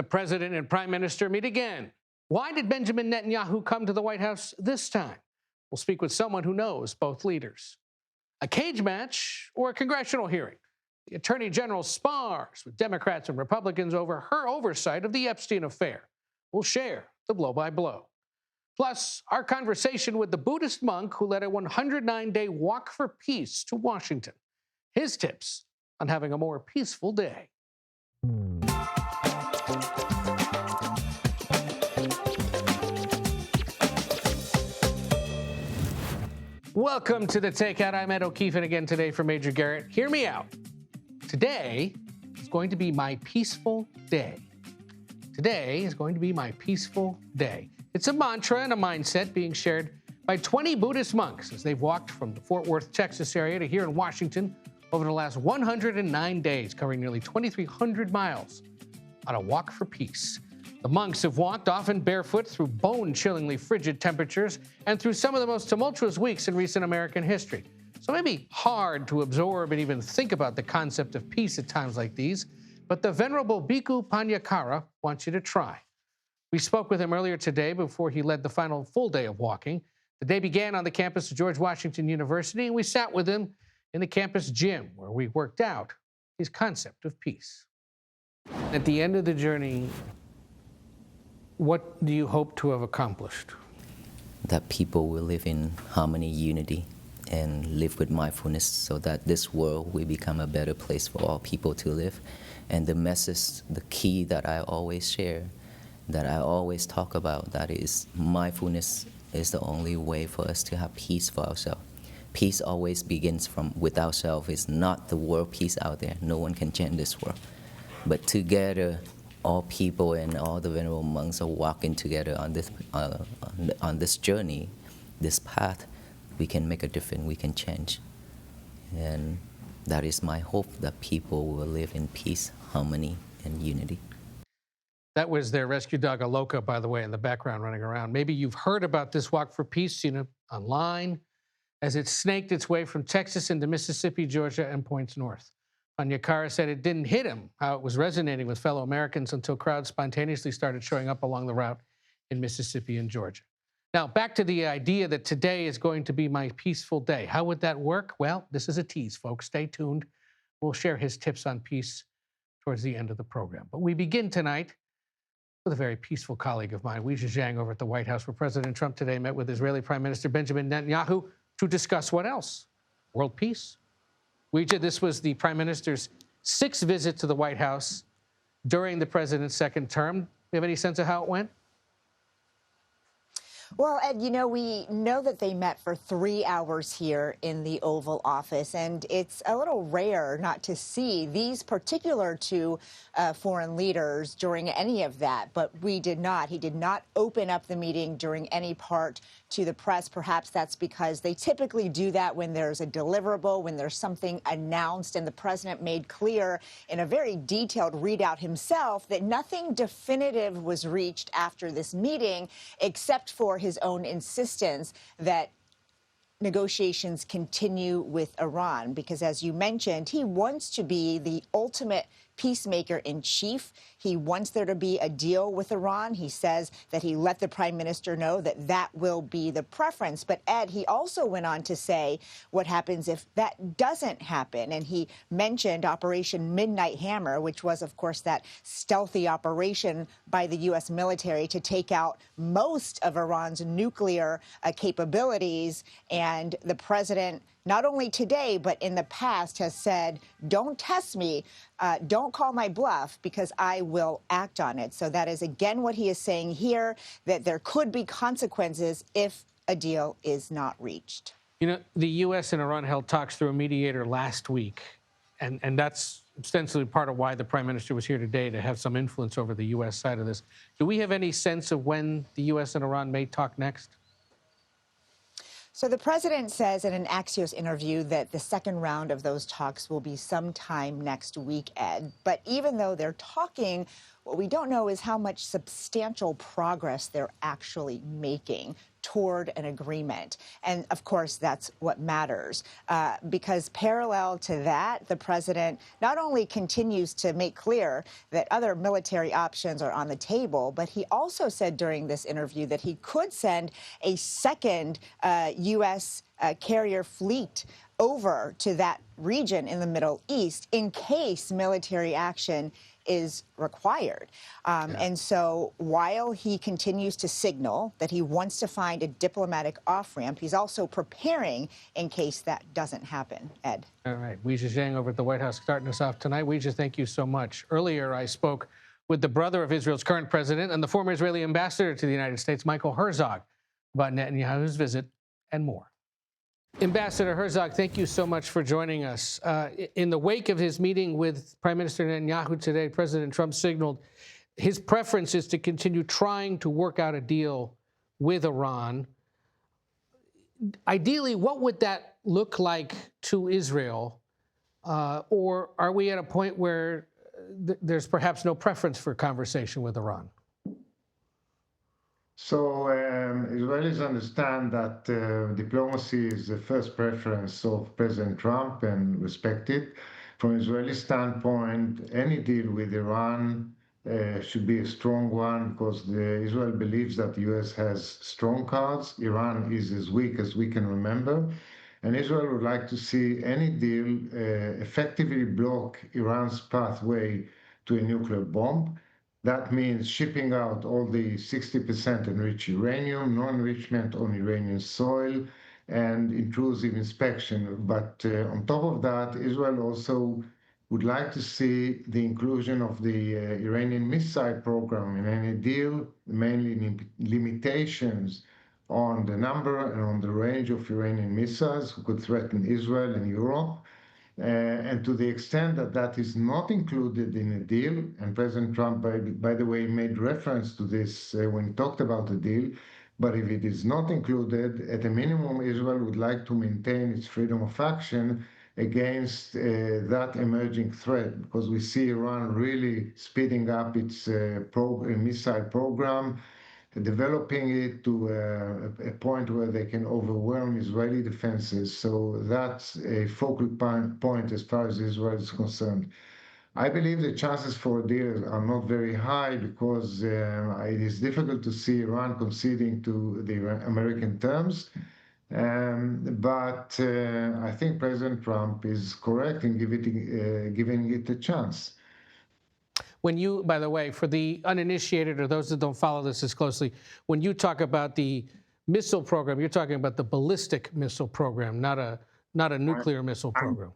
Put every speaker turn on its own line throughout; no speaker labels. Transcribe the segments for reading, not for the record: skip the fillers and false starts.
The president and prime minister meet again. Why did Benjamin Netanyahu come to the White House this time? We'll speak with someone who knows both leaders. A cage match or a congressional hearing? The Attorney General spars with Democrats and Republicans over her oversight of the Epstein affair. We'll share the blow-by-blow. Plus, our conversation with the Buddhist monk who led a 109-day walk for peace to Washington. His tips on having a more peaceful day. Welcome to the Takeout. I'm Ed O'Keefe, and again today for Major Garrett. Hear me out. Today is going to be my peaceful day. Today is going to be my peaceful day. It's a mantra and a mindset being shared by 20 Buddhist monks as they've walked from the Fort Worth, Texas area to here in Washington over the last 109 days, covering nearly 2,300 miles on a walk for peace. The monks have walked, often barefoot, through bone-chillingly frigid temperatures and through some of the most tumultuous weeks in recent American history. So it may be hard to absorb and even think about the concept of peace at times like these, but the Venerable Bhikkhu Panyakara wants you to try. We spoke with him earlier today before he led the final full day of walking. The day began on the campus of George Washington University, and we sat with him in the campus gym where we worked out his concept of peace. At the end of the journey, what do you hope to have accomplished?
That people will live in harmony, unity, and live with mindfulness so that this world will become a better place for all people to live. And the message, the key that I always share, that I always talk about, that is mindfulness is the only way for us to have peace for ourselves. Peace always begins from with ourselves. It's not the world peace out there. No one can change this world. But together, all people and all the venerable monks are walking together on this journey, this path. We can make a difference, we can change. And that is my hope, that people will live in peace, harmony, and unity.
That was their rescue dog, Aloka, by the way, in the background running around. Maybe you've heard about this Walk for Peace, seen it online, as it snaked its way from Texas into Mississippi, Georgia, and points north. Panyakara said it didn't hit him how it was resonating with fellow Americans until crowds spontaneously started showing up along the route in Mississippi and Georgia. Now, back to the idea that today is going to be my peaceful day. How would that work? Well, this is a tease, folks. Stay tuned. We'll share his tips on peace towards the end of the program. But we begin tonight with a very peaceful colleague of mine, Weijia Jiang, over at the White House, where President Trump today met with Israeli Prime Minister Benjamin Netanyahu to discuss what else? World peace. Weijia, this was the Prime Minister's 6th visit to the White House during the president's second term. Do you have any sense of how it went?
Well, Ed, you know, we know that they met for 3 hours here in the Oval Office, and it's a little rare not to see these particular two foreign leaders during any of that, but we did not. He did not open up the meeting during any part to the press. Perhaps that's because they typically do that when there's a deliverable, when there's something announced, and the president made clear in a very detailed readout himself that nothing definitive was reached after this meeting, except for his own insistence that negotiations continue with Iran, because, as you mentioned, he wants to be the ultimate peacemaker in chief. He wants there to be a deal with Iran. He says that he let the prime minister know that that will be the preference. But, Ed, he also went on to say what happens if that doesn't happen. And he mentioned Operation Midnight Hammer, which was, of course, that stealthy operation by the U.S. military to take out most of Iran's nuclear capabilities. And the president, not only today, but in the past, has said, don't test me, don't call my bluff, because I will act on it. So that is, again, what he is saying here, that there could be consequences if a deal is not reached.
You know, the U.S. and Iran held talks through a mediator last week, and that's ostensibly part of why the prime minister was here today, to have some influence over the U.S. side of this. Do we have any sense of when the U.S. and Iran may talk next?
So the president says in an Axios interview that the second round of those talks will be sometime next week, Ed. But even though they're talking, what we don't know is how much substantial progress they're actually making. toward an agreement. And of course, that's what matters, because parallel to that, the president not only continues to make clear that other military options are on the table, but he also said during this interview that he could send a second U.S. Carrier fleet over to that region in the Middle East in case military action is required. And so while he continues to signal that he wants to find a diplomatic off-ramp, he's also preparing in case that doesn't happen. Ed.
All right. Weijia Jiang over at the White House starting us off tonight. Weijia, thank you so much. Earlier, I spoke with the brother of Israel's current president and the former Israeli ambassador to the United States, Michael Herzog, about Netanyahu's visit and more. Ambassador Herzog, thank you so much for joining us. In the wake of his meeting with Prime Minister Netanyahu today, President Trump signaled his preference is to continue trying to work out a deal with Iran. Ideally, what would that look like to Israel? Or are we at a point where there's perhaps no preference for conversation with Iran?
So Israelis understand that diplomacy is the first preference of President Trump and respect it. From an Israeli standpoint, any deal with Iran should be a strong one because Israel believes that the U.S. has strong cards. Iran is as weak as we can remember. And Israel would like to see any deal effectively block Iran's pathway to a nuclear bomb. That means shipping out all the 60% enriched uranium, no enrichment on Iranian soil, and intrusive inspection. But on top of that, Israel also would like to see the inclusion of the Iranian missile program in any deal, mainly limitations on the number and on the range of Iranian missiles who could threaten Israel and Europe. And to the extent that that is not included in a deal, and President Trump, by the way, made reference to this when he talked about the deal, but if it is not included, at a minimum, Israel would like to maintain its freedom of action against that emerging threat, because we see Iran really speeding up its missile program, developing it to a point where they can overwhelm Israeli defenses. So that's a focal point as far as Israel is concerned. I believe the chances for a deal are not very high because it is difficult to see Iran conceding to the American terms. But I think President Trump is correct in giving it a chance.
When you, by the way, for the uninitiated or those that don't follow this as closely, when you talk about the missile program, you're talking about the ballistic missile program, not a nuclear missile program.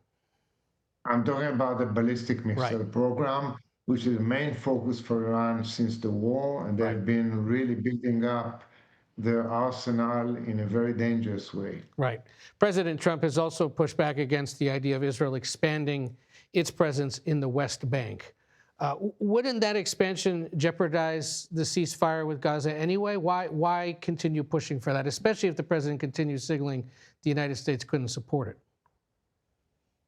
I'm talking about the ballistic missile program, which is the main focus for Iran since the war, and they've been really building up their arsenal in a very dangerous way.
Right. President Trump has also pushed back against the idea of Israel expanding its presence in the West Bank. Wouldn't that expansion jeopardize the ceasefire with Gaza anyway? Why continue pushing for that, especially if the president continues signaling the United States couldn't support it?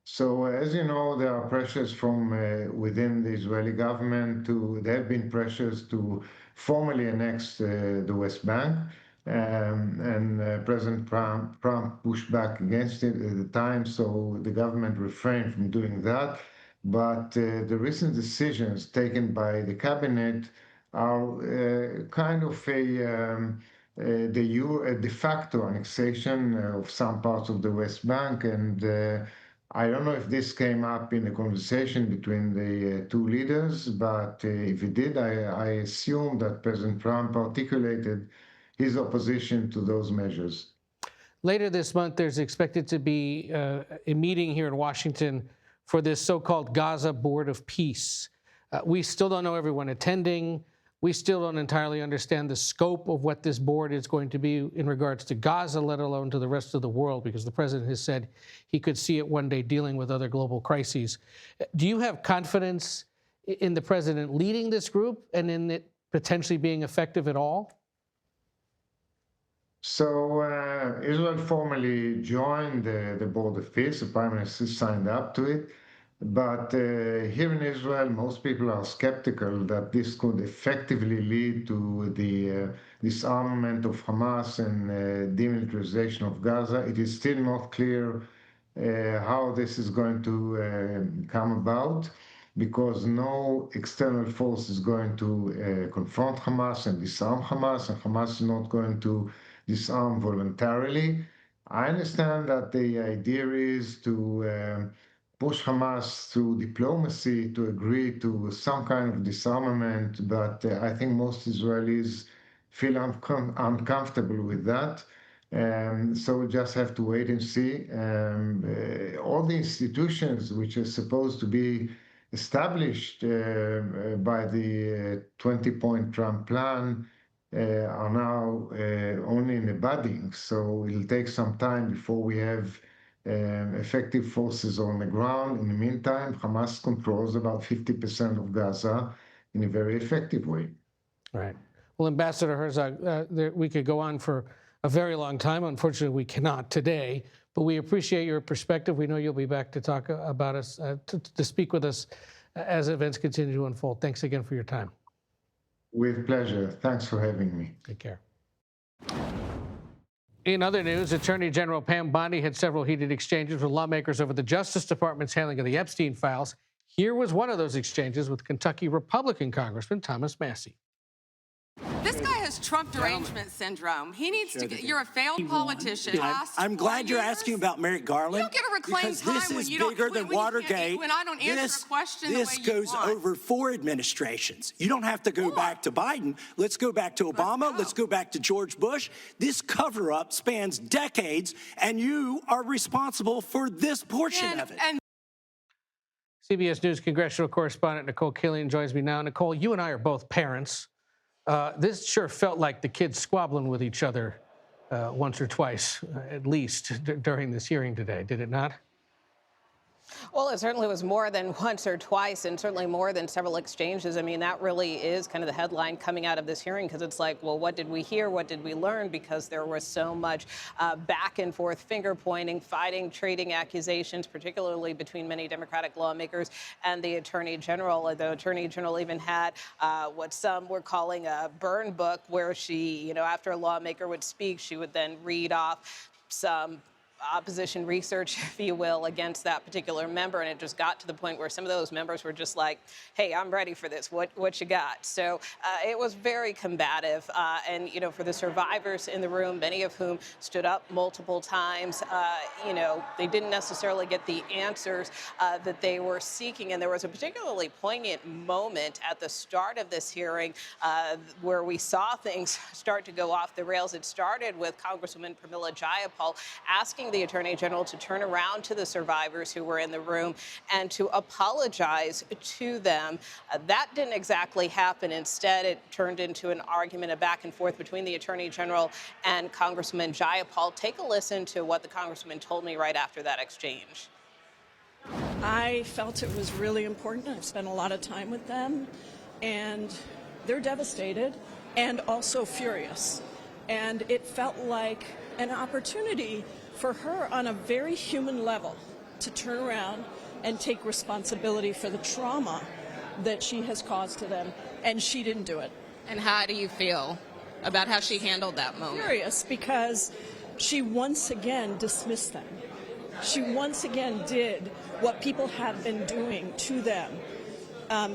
So, as you know, there are pressures from within the Israeli government there have been pressures to formally annex the West Bank. And President Trump pushed back against it at the time, so the government refrained from doing that. But the recent decisions taken by the cabinet are kind of a de facto annexation of some parts of the West Bank. And I don't know if this came up in the conversation between the two leaders, but if it did, I assume that President Trump articulated his opposition to those measures.
Later this month, there's expected to be a meeting here in Washington for this so-called Gaza Board of Peace. We still don't know everyone attending. We still don't entirely understand the scope of what this board is going to be in regards to Gaza, let alone to the rest of the world, because the president has said he could see it one day dealing with other global crises. Do you have confidence in the president leading this group and in it potentially being effective at all?
So Israel formally joined the Board of Peace. The Prime Minister signed up to it. But here in Israel, most people are skeptical that this could effectively lead to the disarmament of Hamas and demilitarization of Gaza. It is still not clear how this is going to come about, because no external force is going to confront Hamas and disarm Hamas, and Hamas is not going to disarm voluntarily. I understand that the idea is to push Hamas through diplomacy to agree to some kind of disarmament, but I think most Israelis feel uncomfortable with that. So we just have to wait and see. All the institutions which are supposed to be established by the 20-point Trump plan are now only in the budding. So it'll take some time before we have effective forces on the ground. In the meantime, Hamas controls about 50% of Gaza in a very effective way.
Right. Well, Ambassador Herzog, we could go on for a very long time. Unfortunately, we cannot today, but we appreciate your perspective. We know you'll be back to talk about us, to speak with us as events continue to unfold. Thanks again for your time.
With pleasure. Thanks for having me.
Take care. In other news, Attorney General Pam Bondi had several heated exchanges with lawmakers over the Justice Department's handling of the Epstein files. Here was one of those exchanges with Kentucky Republican Congressman Thomas Massey.
This guy has Trump derangement syndrome. He needs to get, you're a failed politician.
I'm glad you're asking about Merrick Garland.
You don't get to reclaim
because
time
this
when
is
you don't,
bigger than Watergate.
When I don't answer a question the way
This
you
goes
want.
over 4 administrations. You don't have to go back to Biden. Let's go back to Obama. Let's go back to George Bush. This cover-up spans decades, and you are responsible for this portion of it.
CBS News congressional correspondent Nicole Killian joins me now. Nicole, you and I are both parents. This sure felt like the kids squabbling with each other once or twice, at least, during this hearing today, did it not?
Well, it certainly was more than once or twice, and certainly more than several exchanges. I mean, that really is kind of the headline coming out of this hearing, because it's like, well, what did we hear? What did we learn? Because there was so much back and forth, finger pointing, fighting, trading accusations, particularly between many Democratic lawmakers and the Attorney General. The Attorney General even had what some were calling a burn book, where she, after a lawmaker would speak, she would then read off some opposition research, if you will, against that particular member. And it just got to the point where some of those members were just like, hey, I'm ready for this. What you got? So it was very combative. And, for the survivors in the room, many of whom stood up multiple times, they didn't necessarily get the answers that they were seeking. And there was a particularly poignant moment at the start of this hearing where we saw things start to go off the rails. It started with Congresswoman Pramila Jayapal asking the Attorney General to turn around to the survivors who were in the room and to apologize to them. That didn't exactly happen. Instead, it turned into an argument, a back and forth between the Attorney General and Congresswoman Jayapal. Take a listen to what the Congresswoman told me right after that exchange.
I felt it was really important. I've spent a lot of time with them, and they're devastated and also furious. And it felt like an opportunity for her on a very human level to turn around and take responsibility for the trauma that she has caused to them, and she didn't do it.
And how do you feel about how she handled that moment?
Furious, because she once again dismissed them. She once again did what people have been doing to them,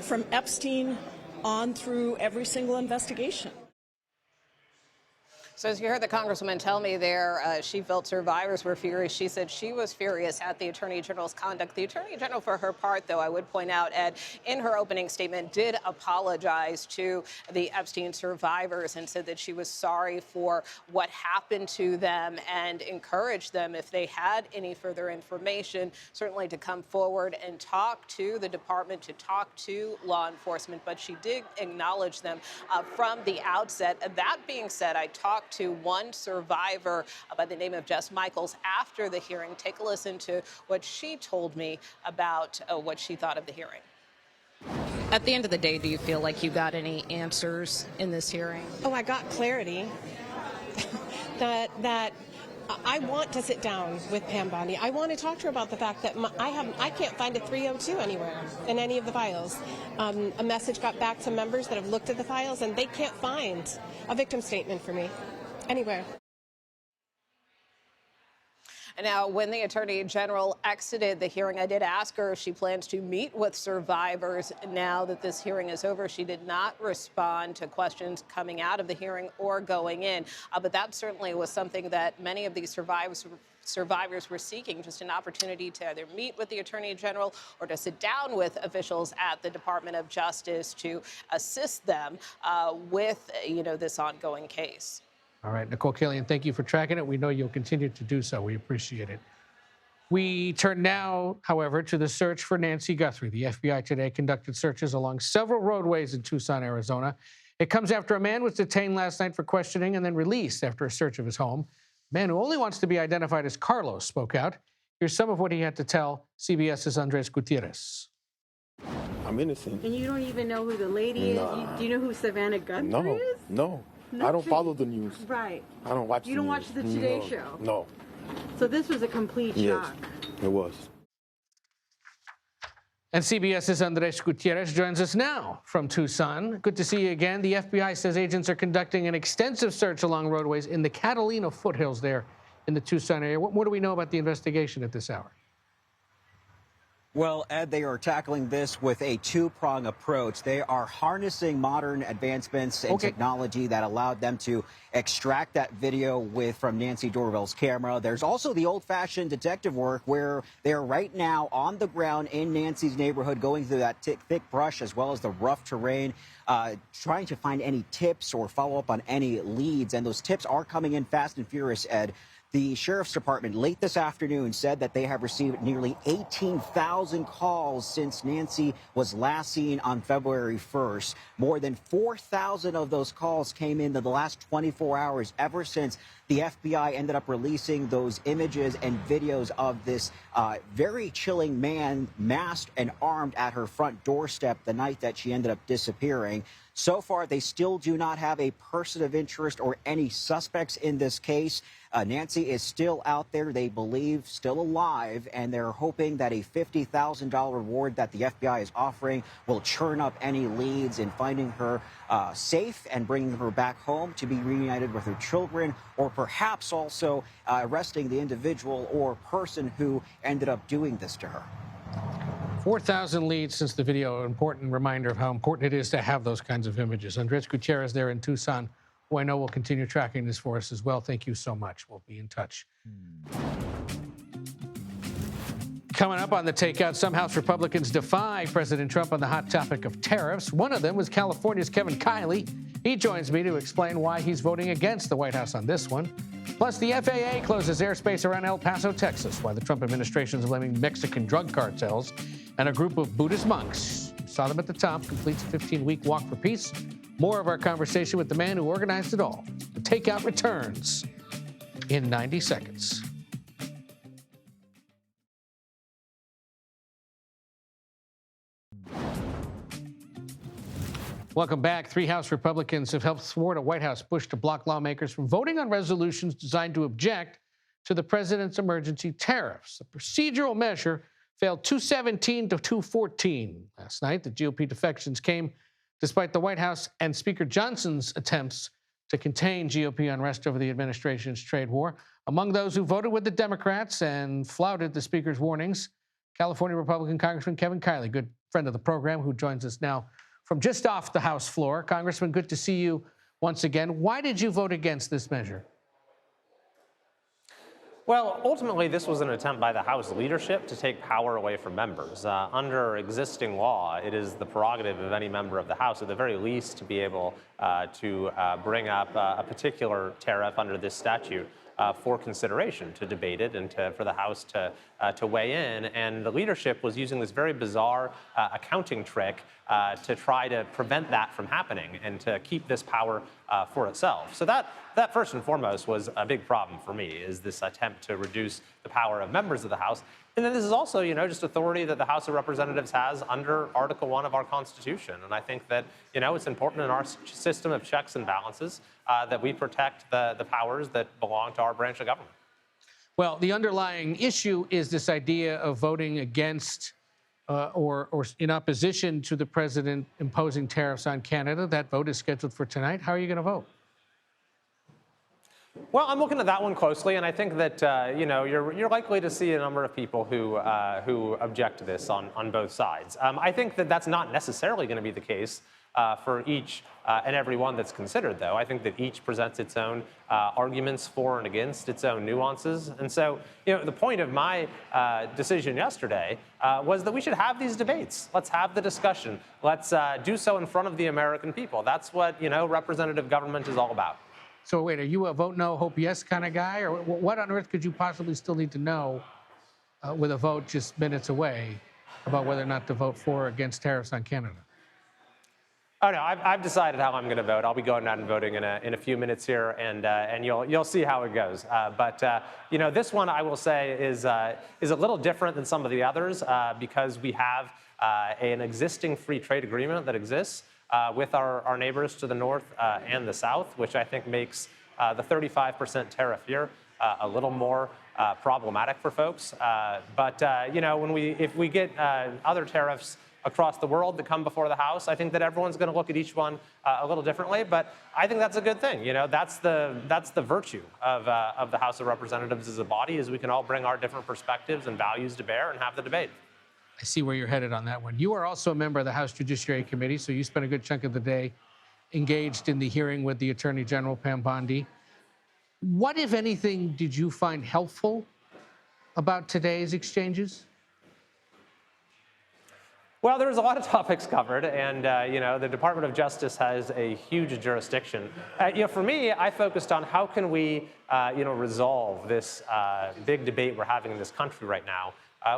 from Epstein on through every single investigation.
So as you heard the Congresswoman tell me there, she felt survivors were furious. She said she was furious at the Attorney General's conduct. The Attorney General, for her part, though, I would point out, Ed, in her opening statement, did apologize to the Epstein survivors and said that she was sorry for what happened to them and encouraged them, if they had any further information, certainly to come forward and talk to the department, to talk to law enforcement. But she did acknowledge them from the outset. That being said, I talked to one survivor by the name of Jess Michaels after the hearing. Take a listen to what she told me about what she thought of the hearing. At the end of the day, do you feel like you got any answers in this hearing?
Oh, I got clarity that I want to sit down with Pam Bondi. I want to talk to her about the fact that I can't find a 302 anywhere in any of the files. A message got back to members that have looked at the files, and they can't find a victim statement for me anywhere.
And now, when the Attorney General exited the hearing, I did ask her if she plans to meet with survivors now that this hearing is over. She did not respond to questions coming out of the hearing or going in. But that certainly was something that many of these survivors were seeking, just an opportunity to either meet with the Attorney General or to sit down with officials at the Department of Justice to assist them with, this ongoing case.
All right, Nicole Killian, thank you for tracking it. We know you'll continue to do so. We appreciate it. We turn now, however, to the search for Nancy Guthrie. The FBI today conducted searches along several roadways in Tucson, Arizona. It comes after a man was detained last night for questioning and then released after a search of his home. A man who only wants to be identified as Carlos spoke out. Here's some of what he had to tell CBS's Andres Gutierrez.
I'm innocent.
And you don't even know who the lady is? Do you know who Savannah Guthrie is?
No. I don't follow the news.
Right.
I don't watch
You don't watch the Today Show?
No.
So this was a complete shock.
It was.
And CBS's Andres Gutierrez joins us now from Tucson. Good to see you again. The FBI says agents are conducting an extensive search along roadways in the Catalina foothills there in the Tucson area. What more do we know about the investigation at this hour?
Well, Ed, they are tackling this with a two-prong approach. They are harnessing modern advancements in technology that allowed them to extract that video from Nancy Dorval's camera. There's also the old-fashioned detective work where they're right now on the ground in Nancy's neighborhood going through that thick brush as well as the rough terrain, trying to find any tips or follow up on any leads. And those tips are coming in fast and furious, Ed. The Sheriff's Department late this afternoon said that they have received nearly 18,000 calls since Nancy was last seen on February 1st. More than 4,000 of those calls came in the last 24 hours ever since the FBI ended up releasing those images and videos of this very chilling man masked and armed at her front doorstep the night that she ended up disappearing. So far, they still do not have a person of interest or any suspects in this case. Nancy is still out there, they believe, still alive, and they're hoping that a $50,000 reward that the FBI is offering will churn up any leads in finding her safe and bringing her back home to be reunited with her children, or perhaps also arresting the individual or person who ended up doing this to her.
4,000 leads since the video, an important reminder of how important it is to have those kinds of images. Andres Gutierrez there in Tucson, who I know will continue tracking this for us as well. Thank you so much. We'll be in touch. Coming up on the Takeout, some House Republicans defy President Trump on the hot topic of tariffs. One of them was California's Kevin Kiley. He joins me to explain why he's voting against the White House on this one. Plus, the FAA closes airspace around El Paso, Texas, while the Trump administration is blaming Mexican drug cartels. And a group of Buddhist monks, saw them at the top, completes a 15-week walk for peace. More of our conversation with the man who organized it all. The Takeout returns in 90 seconds. Welcome back. 3 House Republicans have helped thwart a White House push to block lawmakers from voting on resolutions designed to object to the president's emergency tariffs. The procedural measure failed 217 to 214. Last night, the GOP defections came despite the White House and Speaker Johnson's attempts to contain GOP unrest over the administration's trade war. Among those who voted with the Democrats and flouted the Speaker's warnings, California Republican Congressman Kevin Kiley, good friend of the program, who joins us now from just off the House floor. Congressman, good to see you once again. Why did you vote against this measure?
Well, ultimately, this was an attempt by the House leadership to take power away from members. Under existing law, it is the prerogative of any member of the House, at the very least, to be able to bring up a particular tariff under this statute for consideration, to debate it, and for the House to weigh in. And the leadership was using this very bizarre accounting trick to try to prevent that from happening and to keep this power for itself. So that first and foremost was a big problem for me, is this attempt to reduce the power of members of the House. And then this is also, just authority that the House of Representatives has under Article 1 of our Constitution. And I think that, it's important in our system of checks and balances that we protect the powers that belong to our branch of government.
Well, the underlying issue is this idea of voting against or in opposition to the president imposing tariffs on Canada. That vote is scheduled for tonight. How are you going to vote?
Well, I'm looking at that one closely, and I think that you're likely to see a number of people who object to this on both sides. I think that that's not necessarily going to be the case for each and every one that's considered, though. I think that each presents its own arguments for and against, its own nuances. And so, the point of my decision yesterday was that we should have these debates. Let's have the discussion. Let's do so in front of the American people. That's what, representative government is all about.
So wait, are you a vote no, hope yes kind of guy? Or what on earth could you possibly still need to know with a vote just minutes away about whether or not to vote for or against tariffs on Canada?
Oh, no, I've decided how I'm going to vote. I'll be going out and voting in a few minutes here, and you'll see how it goes. But this one, I will say, is a little different than some of the others because we have an existing free trade agreement that exists with our neighbors to the north and the south, which I think makes the 35% tariff here a little more problematic for folks. But if we get other tariffs across the world that come before the House, I think that everyone's going to look at each one a little differently. But I think that's a good thing. That's the virtue of the House of Representatives as a body, is we can all bring our different perspectives and values to bear and have the debate.
I see where you're headed on that one. You are also a member of the House Judiciary Committee, so you spent a good chunk of the day engaged in the hearing with the Attorney General, Pam Bondi. What, if anything, did you find helpful about today's exchanges?
Well, there's a lot of topics covered, and the Department of Justice has a huge jurisdiction. For me, I focused on how can we, resolve this big debate we're having in this country right now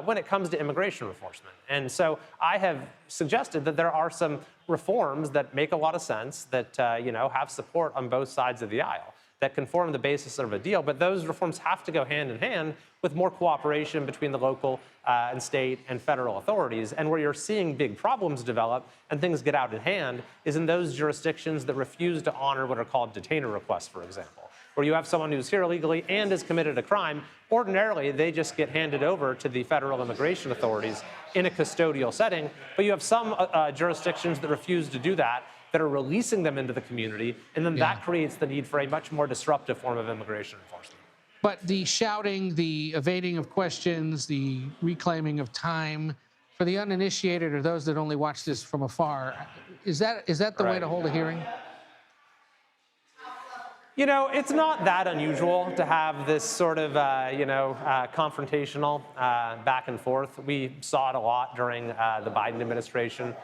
when it comes to immigration enforcement. And so I have suggested that there are some reforms that make a lot of sense, that have support on both sides of the aisle, that can form the basis of a deal. But those reforms have to go hand in hand with more cooperation between the local and state and federal authorities. And where you're seeing big problems develop and things get out of hand is in those jurisdictions that refuse to honor what are called detainer requests, for example, where you have someone who's here illegally and has committed a crime. Ordinarily, they just get handed over to the federal immigration authorities in a custodial setting. But you have some jurisdictions that refuse to do that are releasing them into the community, and then that creates the need for a much more disruptive form of immigration enforcement.
But the shouting, the evading of questions, the reclaiming of time, for the uninitiated or those that only watch this from afar, is that the way to hold a hearing?
It's not that unusual to have this sort of, confrontational back and forth. We saw it a lot during the Biden administration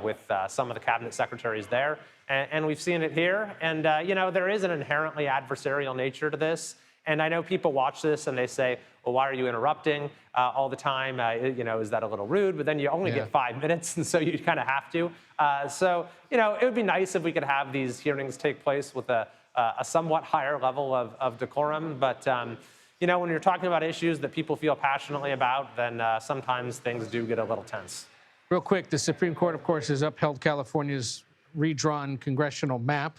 with some of the cabinet secretaries there, and we've seen it here. And, there is an inherently adversarial nature to this. And I know people watch this and they say, well, why are you interrupting all the time? Is that a little rude? But then you only get 5 minutes, and so you kind of have to. It would be nice if we could have these hearings take place with a somewhat higher level of decorum. But, when you're talking about issues that people feel passionately about, then sometimes things do get a little tense.
Real quick, the Supreme Court, of course, has upheld California's redrawn congressional map.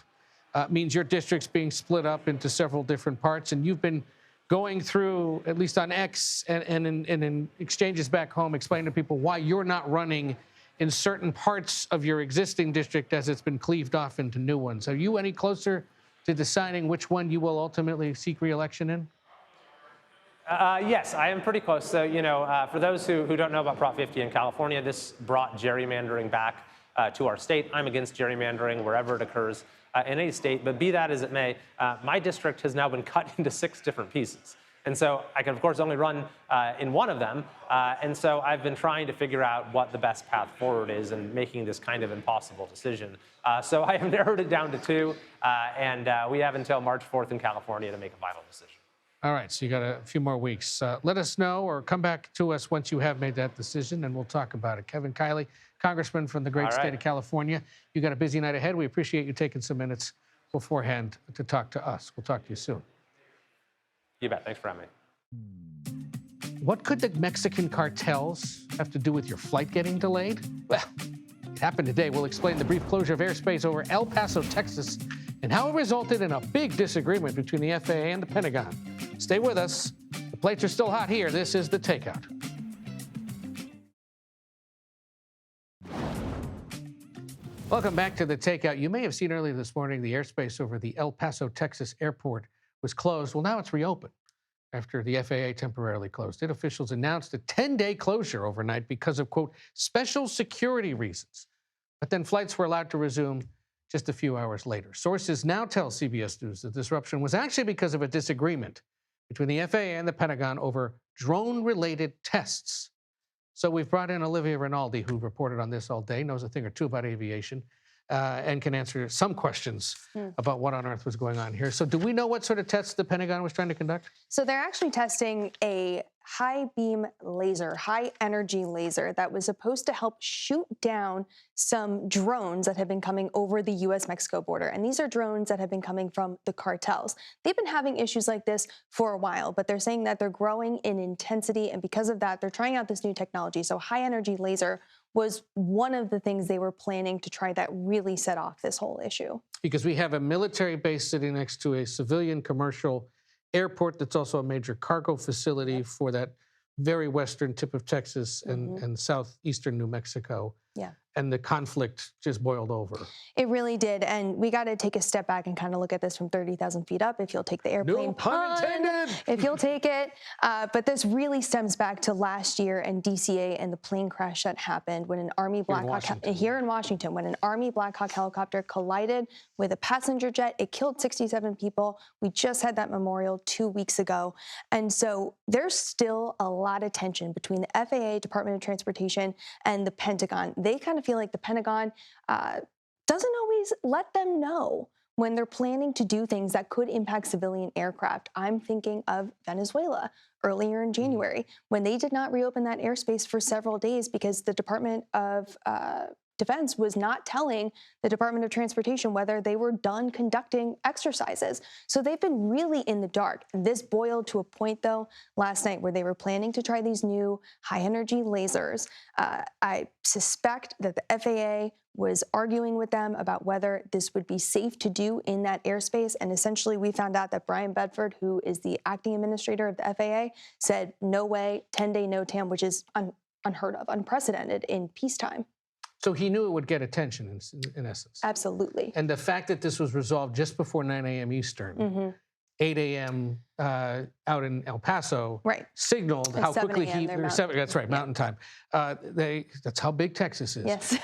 Means your district's being split up into several different parts, and you've been going through, at least on X and in exchanges back home, explaining to people why you're not running in certain parts of your existing district as it's been cleaved off into new ones. Are you any closer to deciding which one you will ultimately seek re-election in?
Yes, I am pretty close. So, for those who don't know about Prop 50 in California, this brought gerrymandering back to our state. I'm against gerrymandering wherever it occurs in any state, but be that as it may, my district has now been cut into 6 different pieces. And so I can, of course, only run in one of them. And so I've been trying to figure out what the best path forward is and making this kind of impossible decision. So I have narrowed it down to 2, and we have until March 4th in California to make a final decision.
All right, so you got a few more weeks. Let us know or come back to us once you have made that decision, and we'll talk about it. Kevin Kiley, Congressman from the great state of California. You got a busy night ahead. We appreciate you taking some minutes beforehand to talk to us. We'll talk to you soon.
You bet. Thanks for having me.
What could the Mexican cartels have to do with your flight getting delayed? Well, it happened today. We'll explain the brief closure of airspace over El Paso, Texas, and how it resulted in a big disagreement between the FAA and the Pentagon. Stay with us. The Plates are still hot here. This is The Takeout. Welcome back to The Takeout. You may have seen earlier this morning the airspace over the El Paso, Texas airport was closed. Well, now it's reopened after the FAA temporarily closed it. Officials announced a 10-day closure overnight because of, quote, special security reasons. But then flights were allowed to resume just a few hours later. Sources now tell CBS News the disruption was actually because of a disagreement between the FAA and the Pentagon over drone-related tests. So we've brought in Olivia Rinaldi, who reported on this all day, knows a thing or two about aviation, and can answer some questions about what on earth was going on here. So do we know what sort of tests the Pentagon was trying to conduct?
So they're actually testing a high-beam laser, high-energy laser that was supposed to help shoot down some drones that have been coming over the U.S.-Mexico border. And these are drones that have been coming from the cartels. They've been having issues like this for a while, but they're saying that they're growing in intensity, and because of that, they're trying out this new technology. So high-energy laser was one of the things they were planning to try that really set off this whole issue. Because we have a military base sitting next to a civilian commercial airport that's also a major cargo facility for that very western tip of Texas and southeastern New Mexico. Yeah. And the conflict just boiled over. It really did. And we got to take a step back and kind of look at this from 30,000 feet up, if you'll take the airplane. No pun intended. If you'll take it. But this really stems back to last year and DCA and the plane crash that happened when an Army Black Hawk, here in Washington, when an Army Black Hawk helicopter collided with a passenger jet. It killed 67 people. We just had that memorial 2 weeks ago. And so there's still a lot of tension between the FAA, Department of Transportation, and the Pentagon. They kind of feel like the Pentagon doesn't always let them know when they're planning to do things that could impact civilian aircraft. I'm thinking of Venezuela earlier in January, when they did not reopen that airspace for several days because the Department of Defense was not telling the Department of Transportation whether they were done conducting exercises. So they've been really in the dark. This boiled to a point, though, last night where they were planning to try these new high-energy lasers. I suspect that the FAA was arguing with them about whether this would be safe to do in that airspace. And essentially, we found out that Brian Bedford, who is the acting administrator of the FAA, said, no way, 10-day no TAM, which is unheard of, unprecedented in peacetime. So he knew it would get attention, in essence. Absolutely. And the fact that this was resolved just before 9 a.m. Eastern, 8 a.m. Out in El Paso, signaled how quickly that's right, Mountain Time. That's how big Texas is. Yes.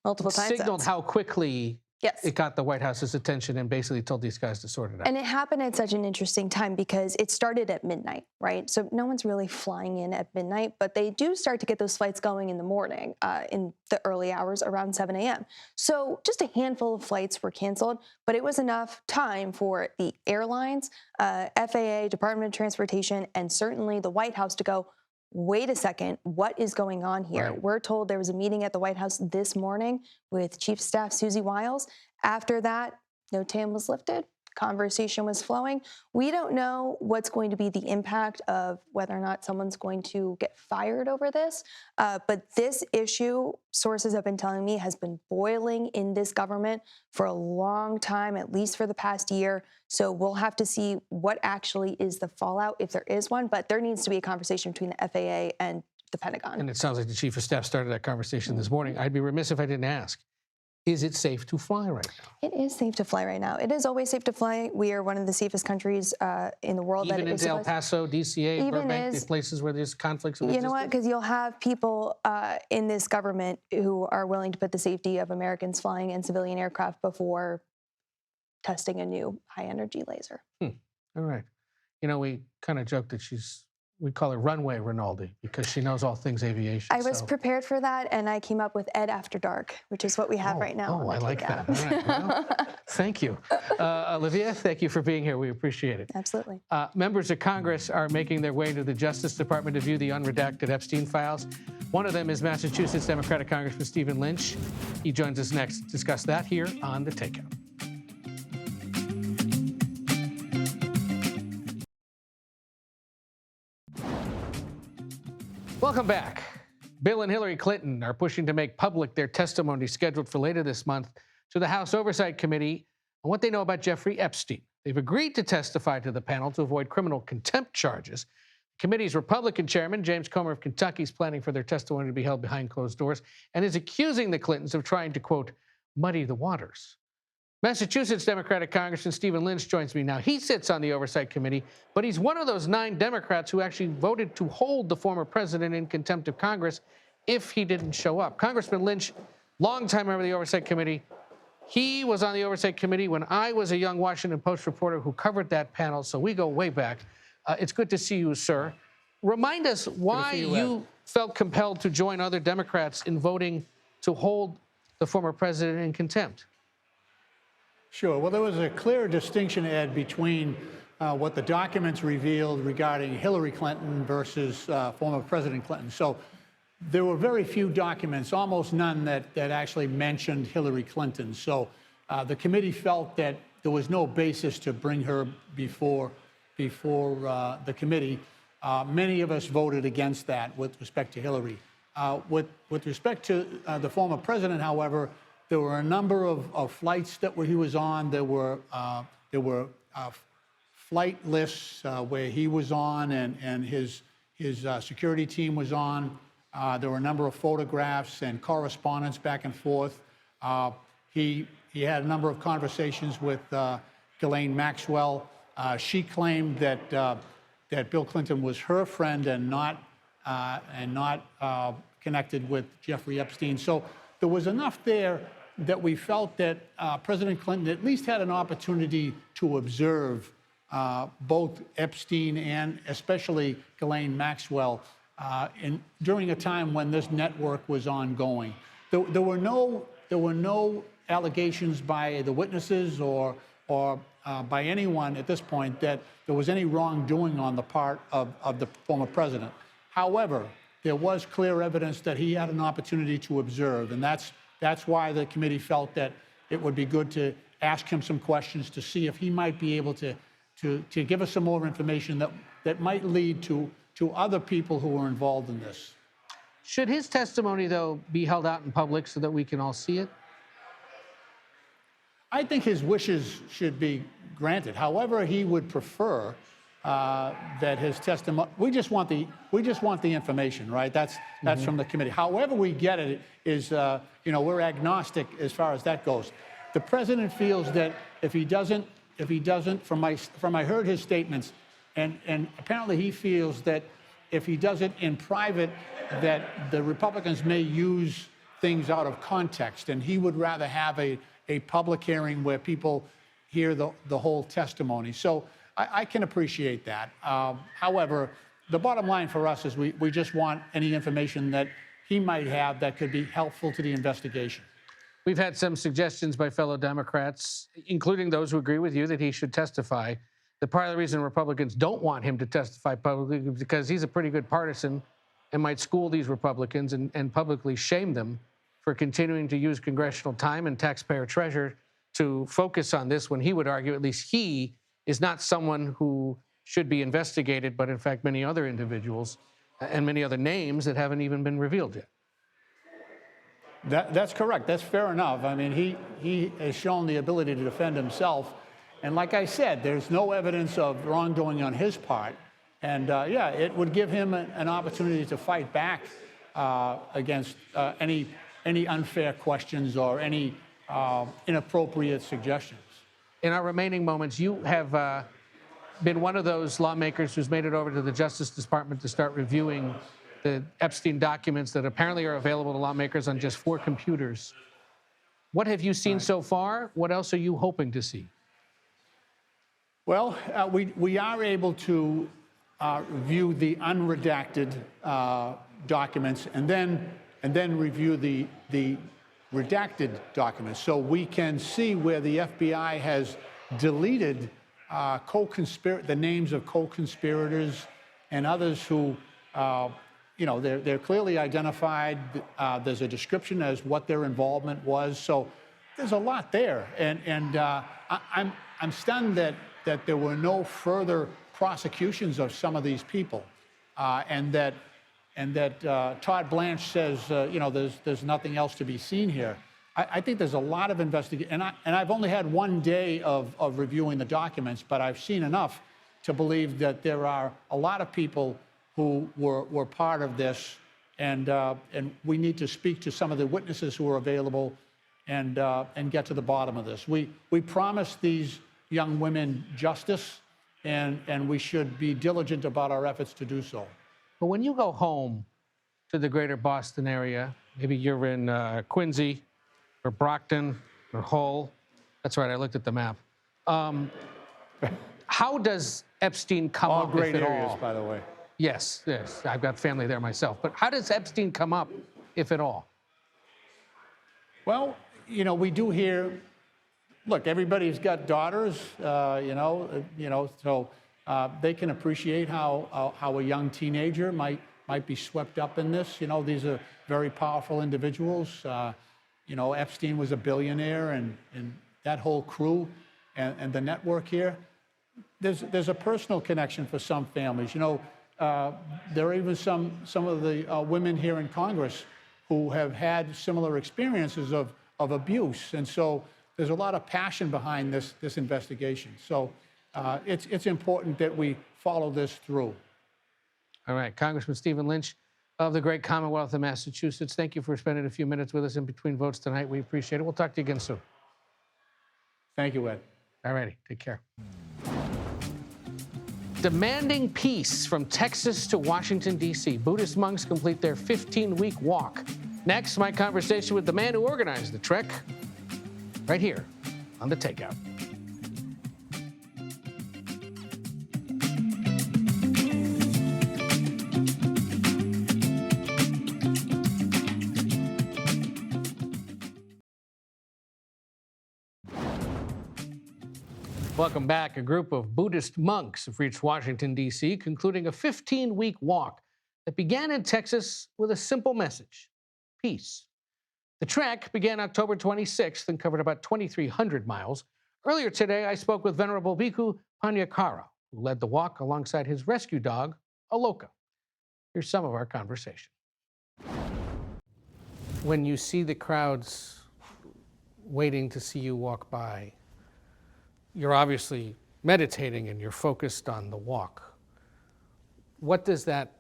Multiple time signaled zones. How quickly it got the White House's attention and basically told these guys to sort it out. And it happened at such an interesting time because it started at midnight, right? So no one's really flying in at midnight, but they do start to get those flights going in the morning, in the early hours around 7 a.m. So just a handful of flights were canceled, but it was enough time for the airlines, FAA, Department of Transportation, and certainly the White House to go, wait a second, what is going on here? Right. We're told there was a meeting at the White House this morning with Chief of Staff Susie Wiles. After that, no TAM was lifted. Conversation was flowing. We don't know what's going to be the impact of whether or not someone's going to get fired over this. But this issue, sources have been telling me, has been boiling in this government for a long time, at least for the past year. So we'll have to see what actually is the fallout, if there is one. But there needs to be a conversation between the FAA and the Pentagon. And it sounds like the Chief of Staff started that conversation this morning. I'd be remiss if I didn't ask. Is it safe to fly right now? It is safe to fly right now. It is always safe to fly. We are one of the safest countries in the world. Even into El Paso, DCA, Burbank, the places where there's conflicts. You know what? Because you'll have people in this government who are willing to put the safety of Americans flying in civilian aircraft before testing a new high-energy laser. All right. You know, we kind of joked that we call her Runway Rinaldi because she knows all things aviation. I was prepared for that, and I came up with Ed After Dark, which is what we have right now. Oh, I like that. All right. Well, thank you. Olivia, thank you for being here. We appreciate it. Absolutely. Members of Congress are making their way to the Justice Department to view the unredacted Epstein files. One of them is Massachusetts Democratic Congressman Stephen Lynch. He joins us next to discuss that here on The Takeout. Welcome back. Bill and Hillary Clinton are pushing to make public their testimony scheduled for later this month to the House Oversight Committee on what they know about Jeffrey Epstein. They've agreed to testify to the panel to avoid criminal contempt charges.
committee's Republican chairman, James Comer of Kentucky, is planning for their testimony to be held behind closed doors and is accusing the Clintons of trying to, quote, muddy the waters. Massachusetts Democratic Congressman Stephen Lynch joins me now. He sits on the Oversight Committee, but he's one of those 9 Democrats who actually voted to hold the former president in contempt of Congress if he didn't show up. Congressman Lynch, longtime member of the Oversight Committee. He was on the Oversight Committee when I was a young Washington Post reporter who covered that panel, so we go way back. It's good to see you, sir. Remind us why you felt compelled to join other Democrats in voting to hold the former president in contempt.
Sure. Well, there was a clear distinction, Ed, between what the documents revealed regarding Hillary Clinton versus former President Clinton. So there were very few documents, almost none, that actually mentioned Hillary Clinton. So the committee felt that there was no basis to bring her before the committee. Many of us voted against that with respect to Hillary. With respect to the former president, however, there were a number of flights that he was on. There were flight lists where he was on and his security team was on. There were a number of photographs and correspondence back and forth. He had a number of conversations with Ghislaine Maxwell. She claimed that Bill Clinton was her friend and not connected with Jeffrey Epstein. So there was enough there that we felt that President Clinton at least had an opportunity to observe both Epstein and especially Ghislaine Maxwell during a time when this network was ongoing. There were no allegations by the witnesses or by anyone at this point that there was any wrongdoing on the part of the former president. However, there was clear evidence that he had an opportunity to observe, and that's why the committee felt that it would be good to ask him some questions to see if he might be able to give us some more information that might lead to other people who were involved in this.
Should his testimony, though, be held out in public so that we can all see it?
I think his wishes should be granted. However, he would prefer that his testimony. We just want the information, right? That's from the committee. However, we get it is, we're agnostic as far as that goes. The president feels that if he doesn't, from I heard his statements, and apparently he feels that if he does it in private, that the Republicans may use things out of context, and he would rather have a public hearing where people hear the whole testimony. So I can appreciate that. However, the bottom line for us is we just want any information that he might have that could be helpful to the investigation.
We've had some suggestions by fellow Democrats, including those who agree with you that he should testify. The part of the reason Republicans don't want him to testify publicly is because he's a pretty good partisan and might school these Republicans and publicly shame them for continuing to use congressional time and taxpayer treasure to focus on this when he would argue at least he is not someone who should be investigated, but in fact many other individuals and many other names that haven't even been revealed yet.
That's correct. That's fair enough. I mean, he has shown the ability to defend himself. And like I said, there's no evidence of wrongdoing on his part. And yeah, it would give him an opportunity to fight back against any unfair questions or any inappropriate suggestions.
In our remaining moments, you have been one of those lawmakers who's made it over to the Justice Department to start reviewing the Epstein documents that apparently are available to lawmakers on just 4 computers. What have you seen so far? What else are you hoping to see?
Well, we are able to view the unredacted documents and then review the redacted documents. So we can see where the FBI has deleted the names of co-conspirators and others who, they're clearly identified. There's a description as what their involvement was. So there's a lot there, and I'm stunned that there were no further prosecutions of some of these people, and that Todd Blanche says, there's nothing else to be seen here. I think there's a lot of investigation, and I've only had 1 day of reviewing the documents, but I've seen enough to believe that there are a lot of people who were part of this, and we need to speak to some of the witnesses who are available and get to the bottom of this. We promised these young women justice, and we should be diligent about our efforts to do so.
But when you go home to the greater Boston area, maybe you're in Quincy or Brockton or Hull. That's right, I looked at the map. How does Epstein come
all
up,
great
if at
areas,
all?
by the way.
Yes, I've got family there myself. But how does Epstein come up, if at all?
Well, you know, we do hear, look, everybody's got daughters, so they can appreciate how a young teenager might be swept up in this. You know, these are very powerful individuals. You know, Epstein was a billionaire, and that whole crew and the network here, there's a personal connection for some families. You know, there are even some of the women here in Congress who have had similar experiences of abuse, and so there's a lot of passion behind this investigation. So it's important that we follow this through.
All right, Congressman Stephen Lynch of the great Commonwealth of Massachusetts, thank you for spending a few minutes with us in between votes tonight. We appreciate it. We'll talk to you again soon.
Thank you, Ed.
All righty, take care. Demanding peace from Texas to Washington, D.C. Buddhist monks complete their 15-week walk. Next, my conversation with the man who organized the trek, right here on The Takeout. Welcome back. A group of Buddhist monks have reached Washington, D.C., concluding a 15-week walk that began in Texas with a simple message: peace. The trek began October 26th and covered about 2,300 miles. Earlier today, I spoke with Venerable Bhikkhu Panyakara, who led the walk alongside his rescue dog, Aloka. Here's some of our conversation. When you see the crowds waiting to see you walk by, you're obviously meditating and you're focused on the walk. What does that,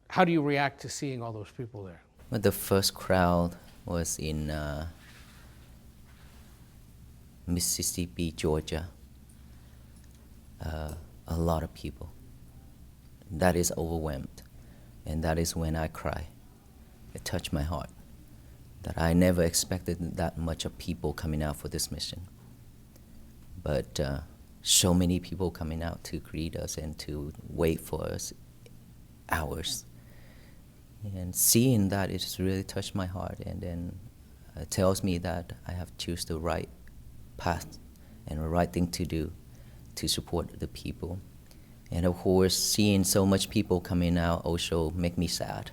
how do you react to seeing all those people there?
Well, the first crowd was in Mississippi, Georgia. A lot of people. That is overwhelmed. And that is when I cry. It touched my heart. That I never expected that much of people coming out for this mission. But so many people coming out to greet us and to wait for us hours. And seeing that, it just really touched my heart. And then it tells me that I have to choose the right path and the right thing to do to support the people. And of course, seeing so much people coming out also make me sad,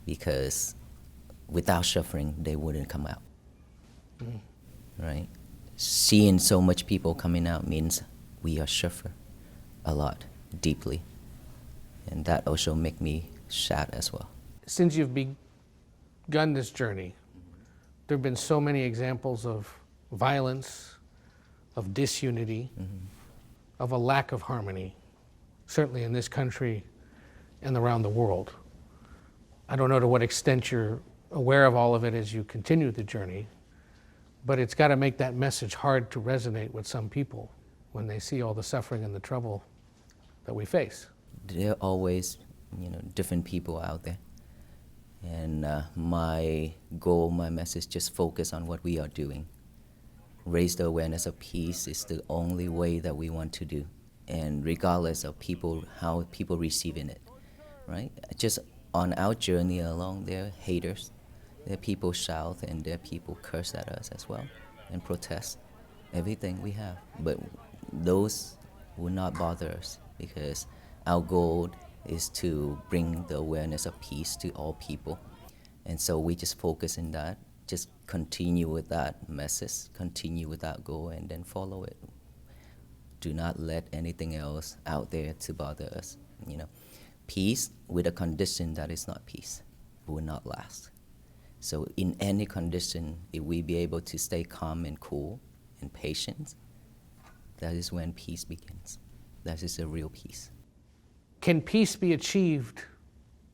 because without suffering, they wouldn't come out, right? Seeing so much people coming out means we are suffer a lot, deeply. And that also make me sad as well.
Since you've begun this journey, there have been so many examples of violence, of disunity, of a lack of harmony, certainly in this country and around the world. I don't know to what extent you're aware of all of it as you continue the journey, but it's got to make that message hard to resonate with some people when they see all the suffering and the trouble that we face.
There are always, different people out there. And my goal, my message, just focus on what we are doing. Raise the awareness of peace is the only way that we want to do. And regardless of people, how people receiving it, right? Just on our journey along, there are haters. There are people shout and there are people curse at us as well and protest everything we have. But those will not bother us, because our goal is to bring the awareness of peace to all people. And so we just focus in that, just continue with that message, continue with that goal, and then follow it. Do not let anything else out there to bother us. Peace with a condition that is not peace will not last. So in any condition, if we be able to stay calm and cool and patient, that is when peace begins. That is the real peace.
Can peace be achieved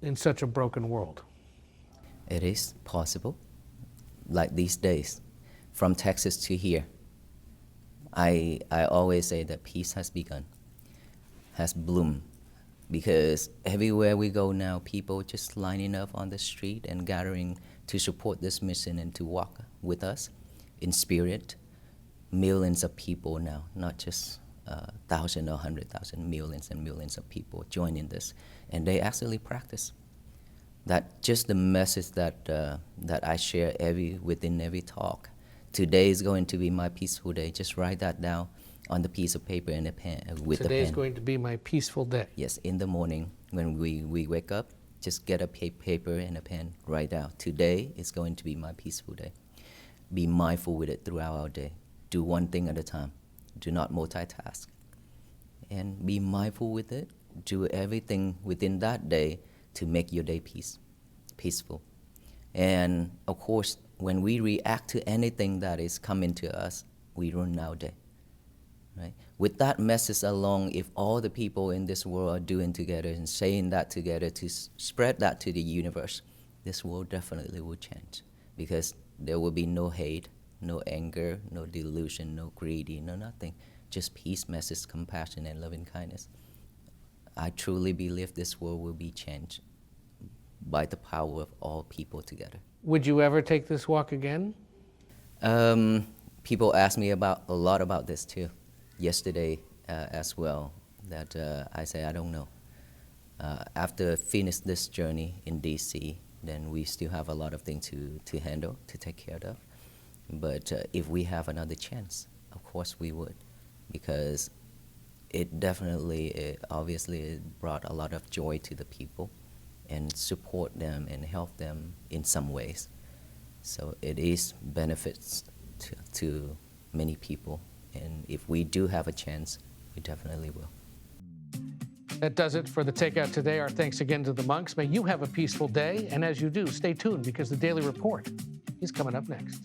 in such a broken world?
It is possible. Like these days, from Texas to here, I always say that peace has begun, has bloomed, because everywhere we go now, people just lining up on the street and gathering to support this mission and to walk with us in spirit. Millions of people now, not just 1,000 or 100,000, millions and millions of people joining this, and they actually practice. That just the message that that I share within every talk. Today is going to be my peaceful day. Just write that down on the piece of paper and a pen with the pen.
Today is going to be my peaceful day.
Yes, in the morning when we wake up, just get a paper and a pen, write down. Today is going to be my peaceful day. Be mindful with it throughout our day. Do one thing at a time. Do not multitask. And be mindful with it. Do everything within that day to make your day peaceful. And of course, when we react to anything that is coming to us, we ruin our day. Right? With that message along, if all the people in this world are doing together and saying that together to spread that to the universe, this world definitely will change, because there will be no hate, no anger, no delusion, no greedy, no nothing. Just peace, message, compassion, and loving kindness. I truly believe this world will be changed by the power of all people together.
Would you ever take this walk again?
People ask me a lot about this too. Yesterday as well, that I say I don't know. After finish this journey in DC, then we still have a lot of things to handle, to take care of. But if we have another chance, of course we would, because it definitely, obviously, it brought a lot of joy to the people and support them and help them in some ways. So it is benefits to many people. And if we do have a chance, we definitely will.
That does it for the Takeout today. Our thanks again to the monks. May you have a peaceful day. And as you do, stay tuned, because the Daily Report is coming up next.